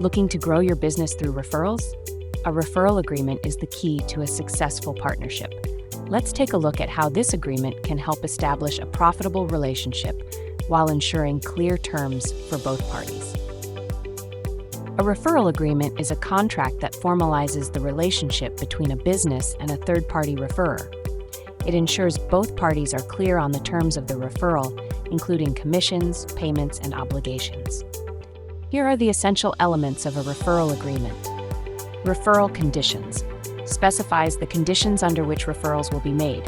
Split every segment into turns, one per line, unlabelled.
Looking to grow your business through referrals? A referral agreement is the key to a successful partnership. Let's take a look at how this agreement can help establish a profitable relationship while ensuring clear terms for both parties. A referral agreement is a contract that formalizes the relationship between a business and a third-party referrer. It ensures both parties are clear on the terms of the referral, including commissions, payments, and obligations. Here are the essential elements of a referral agreement. Referral Conditions specifies the conditions under which referrals will be made.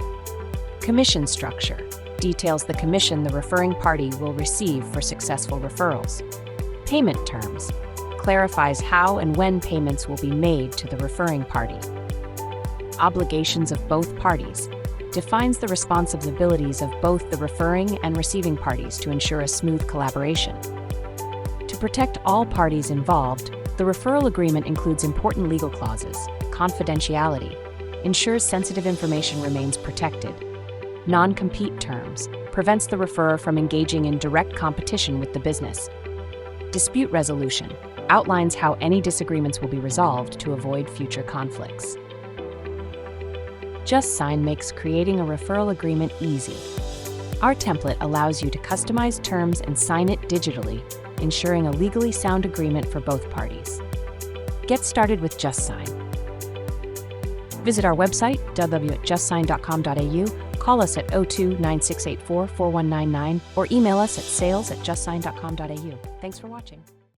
Commission Structure details the commission the referring party will receive for successful referrals. Payment Terms clarifies how and when payments will be made to the referring party. Obligations of both parties defines the responsibilities of both the referring and receiving parties to ensure a smooth collaboration. To protect all parties involved, the referral agreement includes important legal clauses. Confidentiality ensures sensitive information remains protected. Non-compete terms prevents the referrer from engaging in direct competition with the business. Dispute resolution outlines how any disagreements will be resolved to avoid future conflicts. JustSign makes creating a referral agreement easy. Our template allows you to customize terms and sign it digitally, ensuring a legally sound agreement for both parties. Get started with JustSign. Visit our website, www.justsign.com.au, call us at 02-9684-4199, or email us at sales@justsign.com.au. Thanks for watching.